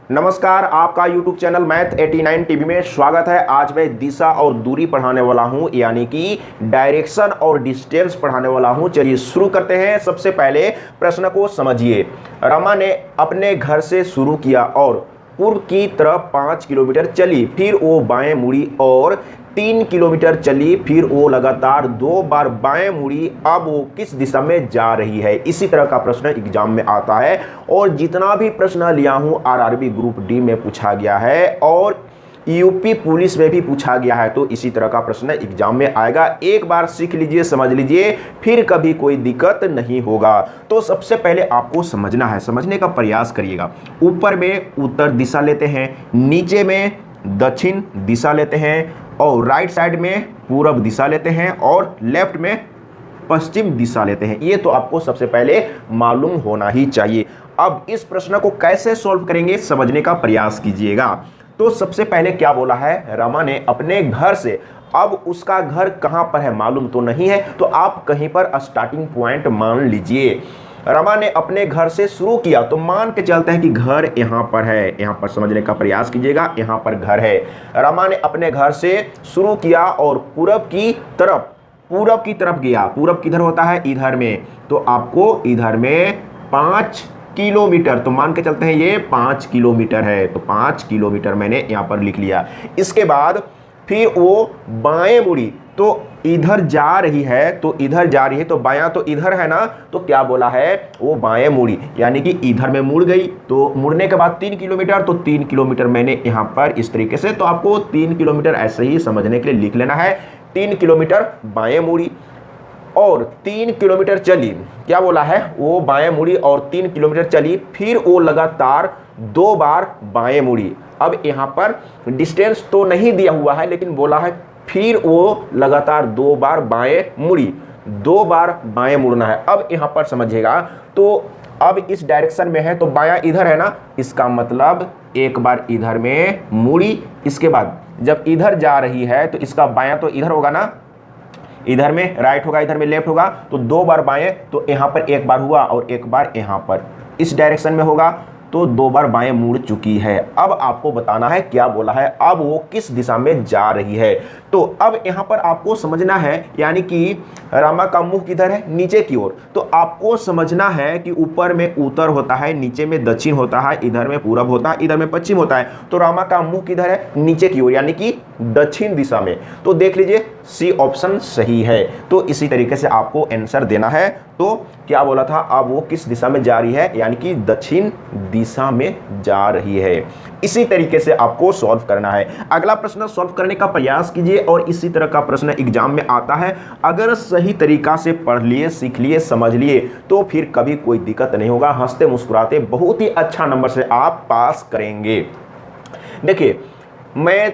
नमस्कार, आपका YouTube channel math 89 TV में स्वागत है। आज मैं दिशा और दूरी पढ़ाने वाला हूं, यानी कि डायरेक्शन और डिस्टेंस पढ़ाने वाला हूं। चलिए शुरू करते हैं। सबसे पहले प्रश्न को समझिए। रमा ने अपने घर से शुरू किया और पूर्व की तरफ 5 किलोमीटर चली, फिर वो बाएं मुड़ी और 3 किलोमीटर चली, फिर वो लगातार 2 बार बाएं मुड़ी। अब वो किस दिशा में जा रही है? इसी तरह का प्रश्न एग्जाम में आता है और जितना भी प्रश्न लिया हूं आरआरबी ग्रुप डी में पूछा गया है और यूपी पुलिस में भी पूछा गया है, तो इसी तरह का प्रश्न एग्जाम में आएगा। एक बार सीख लीजिए, समझ लीजिए, फिर कभी कोई दिक्कत नहीं होगा। तो सबसे पहले आपको समझना है, समझने का प्रयास करिएगा। ऊपर में उत्तर दिशा लेते हैं, नीचे में दक्षिण दिशा लेते हैं और राइट साइड में पूरब दिशा लेते हैं और लेफ्ट में पश्चिम दिशा लेते हैं। ये तो आपको सबसे पहले मालूम होना ही चाहिए। अब इस प्रश्न को कैसे सॉल्व करेंगे, समझने का प्रयास कीजिएगा। तो सबसे पहले क्या बोला है, रमा ने अपने घर से। अब उसका घर कहां पर है मालूम तो नहीं है, तो आप कहीं पर स्टार्टिंग पॉइंट मान लीजिए। रमा ने अपने घर से शुरू किया, तो मान के चलते हैं कि घर यहां पर है। यहां पर समझने का प्रयास कीजिएगा, यहां पर घर है। रमा ने अपने घर से शुरू किया और पूरब की तरफ गया। पूरब किधर होता है? इधर में। तो आपको इधर में 5 किलोमीटर, तो मान के चलते हैं ये 5 किलोमीटर है, तो 5 किलोमीटर मैंने यहां पर लिख लिया। इसके बाद फिर वो बाएं मुड़ी, तो इधर जा रही है, तो बायां तो इधर है ना, तो क्या बोला है, वो बाएं मुड़ी, यानी कि इधर में मुड़ गई। तो मुड़ने के बाद 3 किलोमीटर, तो 3 किलोमीटर मैंने यहां पर इस तरीके से, तो आपको 3 किलोमीटर ऐसे ही समझने के लिए लिख लेना है। 3 किलोमीटर बाएं मुड़ी और 3 किलोमीटर चली। क्या बोला है, वो बाएं मुड़ी और 3 किलोमीटर चली, फिर वो लगातार 2 बार बाएं मुड़ी। अब यहां पर डिस्टेंस तो नहीं दिया हुआ है, लेकिन बोला है फिर वो लगातार 2 बार बाएं मुड़ी, 2 बार बाएं मुड़ना है। अब यहां पर समझिएगा, तो अब इस डायरेक्शन में है, तो बायां इधर है ना, इसका मतलब एक बार इधर में मुड़ी। इसके बाद जब इधर जा रही है, तो इसका बायां तो इधर होगा ना, इधर में राइट होगा, इधर में लेफ्ट होगा, तो 2 बार बाएं, तो यहां पर एक बार हुआ और एक बार यहां पर इस डायरेक्शन में होगा, तो 2 बार बाएं मुड़ चुकी है। अब आपको बताना है क्या बोला है, अब वो किस दिशा में जा रही है। तो अब यहां पर आपको समझना है, यानी कि रमा का मुंह किधर है, नीचे की ओर। तो आपको समझना है कि ऊपर में उत्तर होता है, नीचे में दक्षिण होता है, इधर में पूरब होता है, इधर में पश्चिम होता है। तो रमा का मुंह किधर है, नीचे की ओर, यानी कि दक्षिण दिशा में। तो देख लीजिए, सी ऑप्शन सही है। तो इसी तरीके से आपको आंसर देना है। तो क्या बोला था, अब वो किस दिशा में जा रही है, यानी कि दक्षिण दिशा में जा रही है। इसी तरीके से आपको सॉल्व करना है। अगला प्रश्न सॉल्व करने का प्रयास कीजिए और इसी तरह का प्रश्न एग्जाम में आता है। अगर सही तरीका से पढ़ लिए, सीख लिए, समझ लिए, तो फिर कभी कोई दिक्कत नहीं होगा। हंसते मुस्कुराते बहुत ही अच्छा नंबर से आप पास करेंगे। देखिए, मैं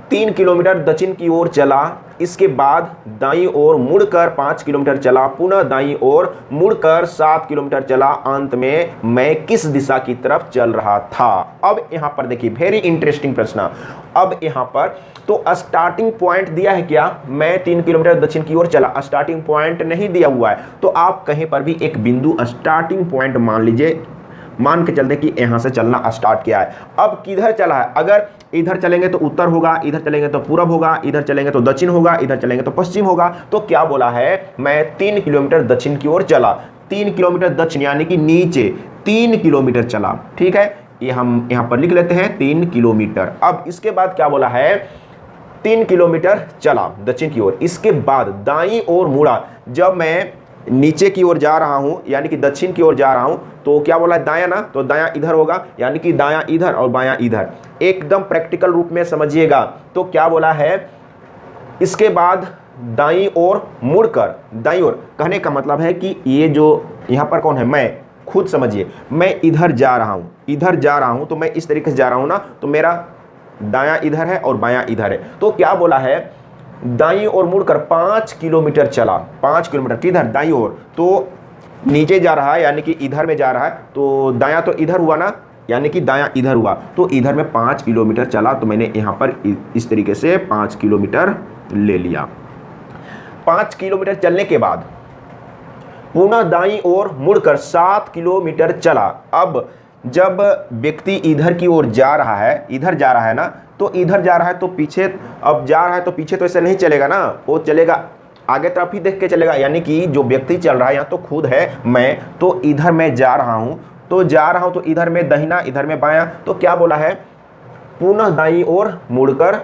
3 किलोमीटर दक्षिण की ओर चला, इसके बाद दाईं ओर मुड़कर 5 किलोमीटर चला, पुनः दाईं ओर मुड़कर 7 किलोमीटर चला। अंत में मैं किस दिशा की तरफ चल रहा था? अब यहां पर देखिए, वेरी इंटरेस्टिंग प्रश्न। अब यहां पर तो स्टार्टिंग पॉइंट दिया है क्या, मैं 3 किलोमीटर दक्षिण की ओर चला, स्टार्टिंग पॉइंट नहीं दिया हुआ है। तो आप कहीं पर भी एक बिंदु स्टार्टिंग पॉइंट मान लीजिए, मान के चलते कि यहां से चलना स्टार्ट किया है। अब किधर चला है, अगर इधर चलेंगे तो उत्तर होगा, इधर चलेंगे तो पूरब होगा, इधर चलेंगे तो दक्षिण होगा, इधर चलेंगे तो पश्चिम होगा। तो क्या बोला है, मैं 3 किलोमीटर दक्षिण की ओर चला। 3 किलोमीटर दक्षिण यानी कि नीचे 3 किलोमीटर चला। ठीक है, ये हम यहां पर लिख लेते हैं 3 किलोमीटर। अब इसके बाद क्या बोला है, 3 किलोमीटर चला दक्षिण की ओर, इसके बाद दाईं ओर मुड़ा। जब मैं नीचे की ओर जा रहा हूं, यानी कि दक्षिण की ओर जा रहा हूं, तो क्या बोला है, दायां ना, तो दायां इधर होगा, यानी कि दायां इधर और बायां इधर। एकदम प्रैक्टिकल रूप में समझिएगा। तो क्या बोला है, इसके बाद दाईं ओर मुड़कर, दाईं ओर कहने का मतलब है कि ये जो यहां पर कौन है, मैं, खुद समझिए, मैं इधर जा रहा हूं, तो मैं इस तरीके से जा रहा हूं ना, तो मेरा दायां इधर है और बायां इधर है। तो क्या बोला है, दाईं ओर मुड़कर 5 किलोमीटर चला। 5 किलोमीटर किधर, दाईं ओर, तो नीचे जा रहा है, यानी कि इधर में जा रहा है, तो दायां तो इधर हुआ ना, यानी कि दायां इधर हुआ, तो इधर में 5 किलोमीटर चला। तो मैंने यहां पर इस तरीके से 5 किलोमीटर ले लिया। 5 किलोमीटर चलने के बाद पुनः दाईं ओर मुड़कर 7 किलोमीटर चला। अब जब व्यक्ति इधर की ओर जा रहा है, इधर जा रहा है ना, तो इधर जा रहा है तो पीछे, अब जा रहा है तो पीछे तो ऐसे नहीं चलेगा ना, वो चलेगा आगे तरफ ही देख के चलेगा। यानी कि जो व्यक्ति चल रहा है यहाँ तो खुद है मैं, तो इधर मैं जा रहा हूँ, तो जा रहा हूँ तो इधर में दाहिना, इधर में बायां, तो क्या बोला है, पुनः दाईं ओर मुड़कर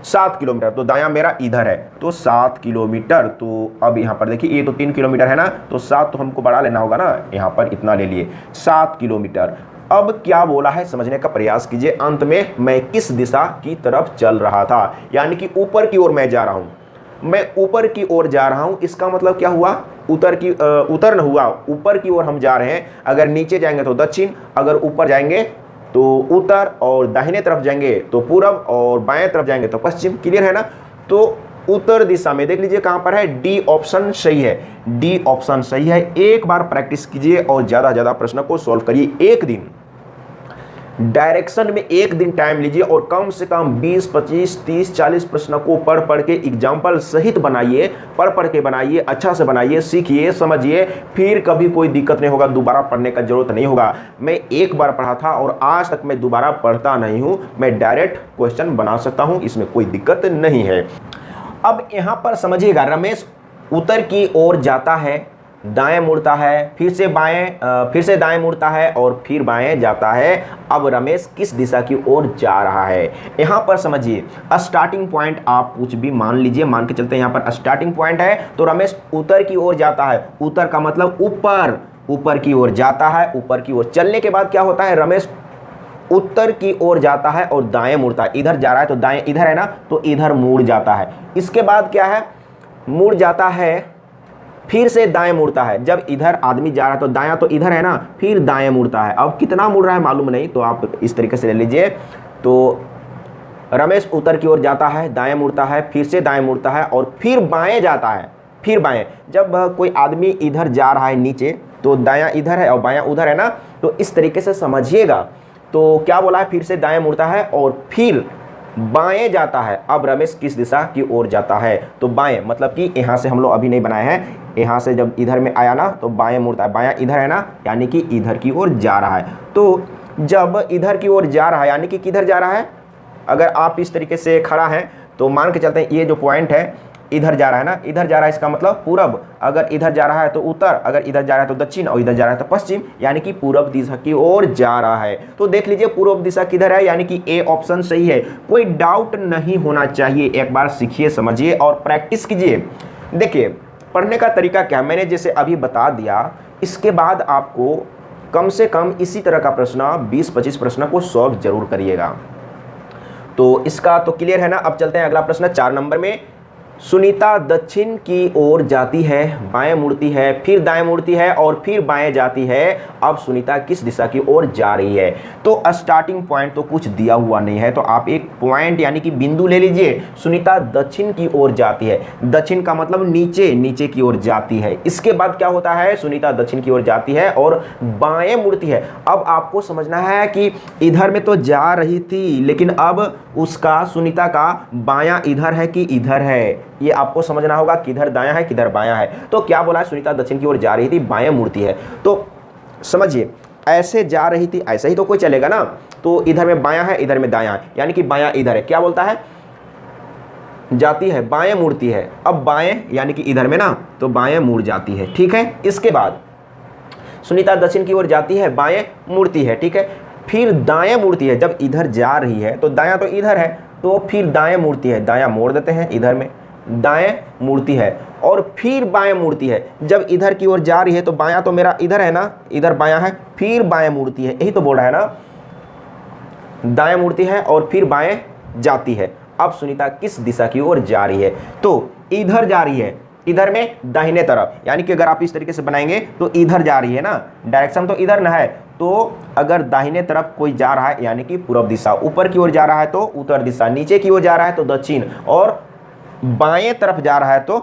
7 किलोमीटर। तो दायां मेरा इधर है तो 7 किलोमीटर। तो अब यहाँ पर देखिए ये तो 3 किलोमीटर है ना, तो 7 तो हमको बढ़ा लेना होगा ना, यहाँ पर इतना ले लिए 7 किलोमीटर। अब क्या बोला है समझने का प्रयास कीजिए। अंत में मैं किस दिशा की तरफ चल रहा था, यानी कि ऊपर की ओर मैं जा रहा हूँ, मैं ऊपर की ओर जा रहा हूँ। इसका मतलब क्या हुआ, उतर न हुआ, ऊपर की ओर हम जा रहे हैं। अगर नीचे जाएंगे तो दक्षिण, अगर ऊपर जाएंगे तो उत्तर, और दाहिने तरफ जाएंगे तो पूरब, और बाएं तरफ जाएंगे तो पश्चिम। क्लियर है ना। तो उत्तर दिशा में देख लीजिए कहां पर है, डी ऑप्शन सही है, डी ऑप्शन सही है। एक बार प्रैक्टिस कीजिए और ज्यादा से ज्यादा प्रश्न को सॉल्व करिए। एक दिन डायरेक्शन में एक दिन टाइम लीजिए और कम से कम 20, 25, 30, 40 प्रश्नों को पढ़ के एग्जाम्पल सहित बनाइए, पढ़ के बनाइए, अच्छा से बनाइए, सीखिए, समझिए, फिर कभी कोई दिक्कत नहीं होगा, दोबारा पढ़ने का जरूरत नहीं होगा। मैं एक बार पढ़ा था और आज तक मैं दोबारा पढ़ता नहीं हूं, मैं डायरेक्ट क्वेश्चन बना सकता हूं, इसमें कोई दिक्कत नहीं है। अब यहां पर समझिएगा, रमेश उत्तर की ओर जाता है, दाएं मुड़ता है, फिर से दाएं मुड़ता है और फिर बाएं जाता है। अब रमेश किस दिशा की ओर जा रहा है, यहां पर समझिए स्टार्टिंग पॉइंट आप कुछ भी मान लीजिए, मान के चलते हैं यहां पर स्टार्टिंग पॉइंट है, तो रमेश उत्तर की ओर जाता है, उत्तर का मतलब ऊपर की ओर जाता है। ऊपर की ओर चलने के बाद क्या होता है, रमेश उत्तर की ओर जाता है और दाएं मुड़ता है। इधर जा रहा है तो दाएं इधर है ना, तो इधर मुड़ जाता है। इसके बाद क्या है, मुड़ जाता है, फिर से दाएं मुड़ता है। जब इधर आदमी जा रहा है तो दायां तो इधर है ना, फिर दाएं मुड़ता है। अब कितना मुड़ रहा है मालूम नहीं, तो आप इस तरीके से ले लीजिए। तो रमेश उत्तर की ओर जाता है, दाएं मुड़ता है, फिर से दाएं मुड़ता है और फिर बाएं जाता है, फिर बाएं। जब कोई आदमी इधर जा रहा है नीचे, तो दायां इधर है और बायां उधर है ना, तो इस तरीके से समझिएगा। तो क्या बोला है, फिर से दाएं मुड़ता है और फिर बाएं जाता है। अब रमेश किस दिशा की ओर जाता है, तो बाएं, मतलब कि यहाँ से हम लोग अभी नहीं बनाए हैं, यहाँ से जब इधर में आया ना तो बाएं मुड़ता है, बायां इधर है ना, यानी कि इधर की ओर जा रहा है। तो जब इधर की ओर जा रहा है, यानी कि किधर जा रहा है, अगर आप इस तरीके से खड़ा है तो मान के चलते हैं ये जो पॉइंट है इधर जा रहा है ना, इधर जा रहा है, इसका मतलब पूरब। अगर इधर जा रहा है तो उत्तर, अगर इधर जा रहा है तो दक्षिण, और इधर जा रहा है तो पश्चिम, यानी कि पूरब दिशा की ओर जा रहा है। तो देख लीजिए पूरब दिशा किधर है, यानी कि ए ऑप्शन सही है। कोई डाउट नहीं होना चाहिए, एक बार सीखिए, समझिए और प्रैक्टिस कीजिए। देखिए पढ़ने का तरीका क्या है, मैंने जैसे अभी बता दिया, इसके बाद आपको कम से कम इसी तरह का प्रश्न 20-25 प्रश्न को सॉल्व जरूर करिएगा। तो इसका तो क्लियर है ना। अब चलते हैं अगला प्रश्न 4 नंबर में। सुनीता दक्षिण की ओर जाती है, बाएं मुड़ती है, फिर दाएं मुड़ती है और फिर बाएं जाती है। अब सुनीता किस दिशा की ओर जा रही है। तो स्टार्टिंग पॉइंट तो कुछ दिया हुआ नहीं है, तो आप एक पॉइंट यानी कि बिंदु ले लीजिए। सुनीता दक्षिण की ओर जाती है, दक्षिण का मतलब नीचे की ओर जाती है। इसके बाद क्या होता है, सुनीता दक्षिण की ओर जाती है और बाएं मुड़ती है। अब आपको समझना है कि इधर में तो जा रही थी, लेकिन अब उसका, सुनीता का बायां इधर है कि इधर है, ये आपको समझना होगा, किधर दायां है किधर बायां है। तो क्या बोला है, सुनीता दक्षिण की ओर जा रही थी, बाएं मुड़ती है। तो समझिए ऐसे जा रही थी, ऐसा ही तो कोई चलेगा ना। तो इधर में बायां है, इधर में दायां है, यानी कि बायां इधर है। क्या बोलता है, जाती है, बाएं मुड़ती है। अब बाएं यानी कि इधर में ना, तो बाएं मुड़ जाती है, ठीक है। इसके बाद सुनीता दक्षिण की ओर जाती है, बाएं मुड़ती है, ठीक है। फिर दाएं मुड़ती है, जब इधर जा रही है तो दायां तो इधर है, तो फिर दाएं मुड़ती है, दायां मोड़ देते हैं इधर में, दाएं मुड़ती है और फिर बाएं मुड़ती है। जब इधर की ओर जा रही है तो बायां तो मेरा इधर है ना, इधर बायां है, फिर बाएं मुड़ती है, यही तो बोल रहा है ना, दाएं मुड़ती है और फिर बाएं जाती है। अब सुनीता किस दिशा की ओर जा रही है, तो इधर जा रही है, इधर में दाहिने तरफ, यानी कि अगर आप इस तरीके से बनाएंगे तो इधर जा रही है ना, डायरेक्शन तो इधर ना है। तो अगर दाहिने तरफ कोई जा रहा है यानी कि पूर्व दिशा, ऊपर की ओर जा रहा है तो उत्तर दिशा, नीचे की ओर जा रहा है तो दक्षिण, और बाएं तरफ जा रहा है तो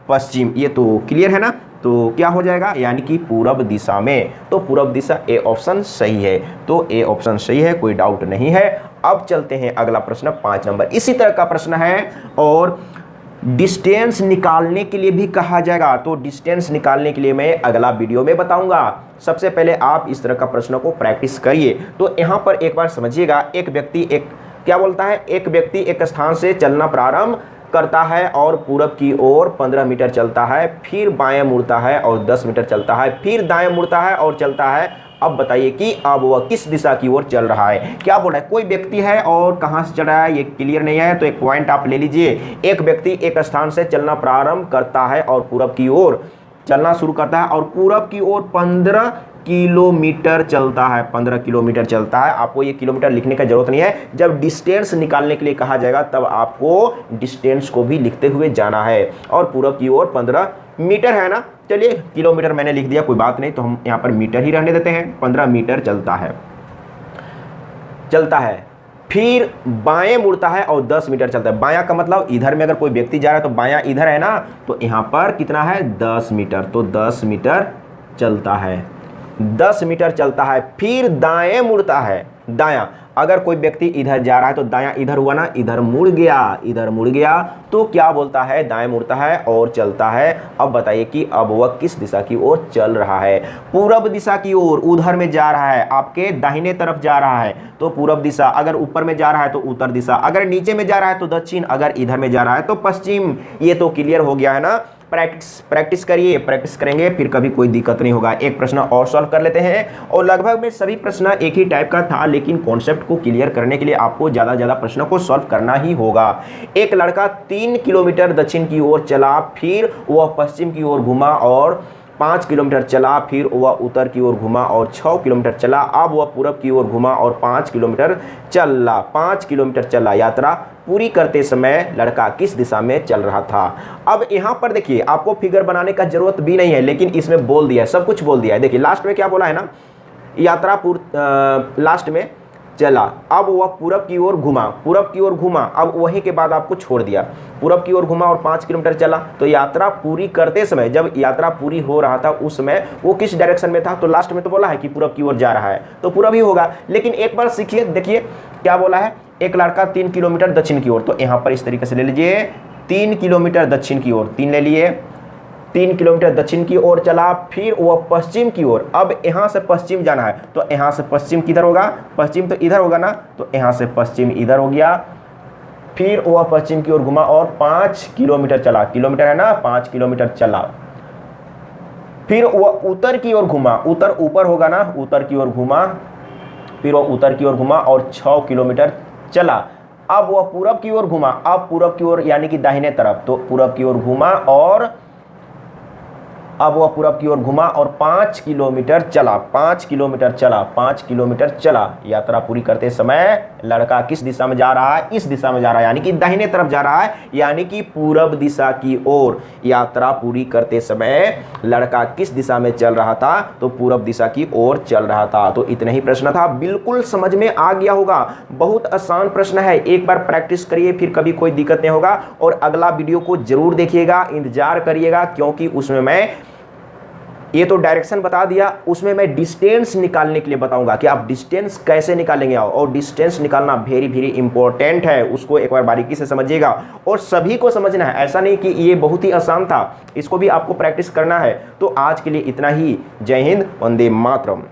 पश्चिम। ये तो क्लियर है ना। तो क्या हो जाएगा, यानी कि पूरब दिशा में। तो पूरब दिशा ए ऑप्शन सही है, तो ए ऑप्शन सही है, कोई डाउट नहीं है। अब चलते हैं अगला प्रश्न 5 नंबर, इसी तरह का प्रश्न है और डिस्टेंस निकालने के लिए भी कहा जाएगा। तो डिस्टेंस निकालने के लिए मैं अगला वीडियो में बताऊंगा। सबसे पहले आप इस तरह का प्रश्नों को प्रैक्टिस करिए। तो यहाँ पर एक बार समझिएगा, एक व्यक्ति क्या बोलता है, एक व्यक्ति एक स्थान से चलना प्रारंभ करता है और पूरब की ओर 15 मीटर चलता है, फिर बाएं मुड़ता है और 10 मीटर चलता है, फिर दाएं मुड़ता है और चलता है। अब बताइए कि अब वह किस दिशा की ओर चल रहा है। क्या बोल रहा है, कोई व्यक्ति है और कहां से चल रहा है ये क्लियर नहीं है, तो एक पॉइंट आप ले लीजिए। एक व्यक्ति एक स्थान से चलना प्रारंभ करता है और पूरब की ओर चलना शुरू करता है और पूरब की ओर 15 किलोमीटर चलता है, 15 किलोमीटर चलता है। आपको ये किलोमीटर लिखने का जरूरत नहीं है। जब डिस्टेंस निकालने के लिए कहा जाएगा तब आपको डिस्टेंस को भी लिखते हुए जाना है। और पूरब की ओर 15 मीटर है ना, चलिए किलोमीटर मैंने लिख दिया, कोई बात नहीं, तो हम यहाँ पर मीटर ही रहने देते हैं। 15 मीटर चलता है, फिर बाएं मुड़ता है और 10 मीटर चलता है। बायां का मतलब इधर में अगर कोई व्यक्ति जा रहा है तो बायां इधर है ना, तो यहाँ पर कितना है 10 मीटर, तो 10 मीटर चलता है, 10 मीटर चलता है। फिर दाएं मुड़ता है, दायां अगर कोई व्यक्ति इधर जा रहा है तो दायां इधर हुआ ना, इधर मुड़ गया, इधर मुड़ गया, तो क्या बोलता है, दाएं मुड़ता है और चलता है। अब बताइए कि अब वह किस दिशा की ओर चल रहा है। पूरब दिशा की ओर, उधर में जा रहा है, आपके दाहिने तरफ जा रहा है तो पूरब दिशा, अगर ऊपर में जा रहा है तो उत्तर दिशा, अगर नीचे में जा रहा है तो दक्षिण, अगर इधर में जा रहा है तो पश्चिम। ये तो क्लियर हो गया है ना। प्रैक्टिस करिए, प्रैक्टिस करेंगे फिर कभी कोई दिक्कत नहीं होगा। एक प्रश्न और सॉल्व कर लेते हैं, और लगभग में सभी प्रश्न एक ही टाइप का था, लेकिन कॉन्सेप्ट को क्लियर करने के लिए आपको ज़्यादा प्रश्नों को सॉल्व करना ही होगा। एक लड़का 3 किलोमीटर दक्षिण की ओर चला, फिर वह पश्चिम की ओर घुमा और 5 किलोमीटर चला, फिर वह उत्तर की ओर घुमा और 6 किलोमीटर चला। अब वह पूरब की ओर घुमा और 5 किलोमीटर चला, 5 किलोमीटर चला। यात्रा पूरी करते समय लड़का किस दिशा में चल रहा था। अब यहाँ पर देखिए, आपको फिगर बनाने का जरूरत भी नहीं है, लेकिन इसमें बोल दिया है, सब कुछ बोल दिया है। देखिए लास्ट में क्या बोला है ना, यात्रा लास्ट में चला, अब वह पूरब की ओर घुमा, पूरब की ओर घुमा, अब वहीं के बाद आपको छोड़ दिया, पूरब की ओर घुमा और 5 किलोमीटर चला। तो यात्रा पूरी करते समय, जब यात्रा पूरी हो रहा था उस समय वो किस डायरेक्शन में था, तो लास्ट में तो बोला है कि पूरब की ओर जा रहा है, तो पूरब ही होगा। लेकिन एक बार सीखिए, देखिए क्या बोला है, एक लड़का 3 किलोमीटर दक्षिण की ओर, तो यहाँ पर इस तरीके से ले लीजिए, 3 किलोमीटर दक्षिण की ओर, 3 ले लिए, 3 किलोमीटर दक्षिण की ओर चला, फिर वह पश्चिम की ओर। अब यहाँ से पश्चिम जाना है, तो यहाँ से पश्चिम किधर होगा, पश्चिम तो इधर होगा ना, तो यहाँ से पश्चिम इधर हो गया। फिर वह पश्चिम की ओर घुमा और 5 किलोमीटर चला, किलोमीटर है ना, 5 किलोमीटर चला। फिर वह उत्तर की ओर घुमा, उत्तर ऊपर होगा ना, उत्तर की ओर घुमा, फिर वह उत्तर की ओर घुमा और 6 किलोमीटर चला। अब वह पूरब की ओर घुमा, अब पूरब की ओर यानी कि दाहिने तरफ, तो पूरब की ओर घुमा और अब वह पूरब की ओर घुमा और 5 किलोमीटर चला, 5 किलोमीटर चला, 5 किलोमीटर चला। यात्रा पूरी करते समय लड़का किस दिशा में जा रहा है, इस दिशा में जा रहा है, यानी कि दाहिने तरफ जा रहा है, यानी कि पूरब दिशा की ओर। यात्रा पूरी करते समय लड़का किस दिशा में चल रहा था, तो पूरब दिशा की ओर चल रहा था। तो इतना ही प्रश्न था, बिल्कुल समझ में आ गया होगा, बहुत आसान प्रश्न है। एक बार प्रैक्टिस करिए, फिर कभी कोई दिक्कत नहीं होगा। और अगला वीडियो को जरूर देखिएगा, इंतजार करिएगा, क्योंकि उसमें मैं ये तो डायरेक्शन बता दिया, उसमें मैं डिस्टेंस निकालने के लिए बताऊंगा कि आप डिस्टेंस कैसे निकालेंगे। और डिस्टेंस निकालना वेरी इंपॉर्टेंट है, उसको एक बार बारीकी से समझिएगा और सभी को समझना है। ऐसा नहीं कि ये बहुत ही आसान था, इसको भी आपको प्रैक्टिस करना है। तो आज के लिए इतना ही। जय हिंद, वंदे मातरम।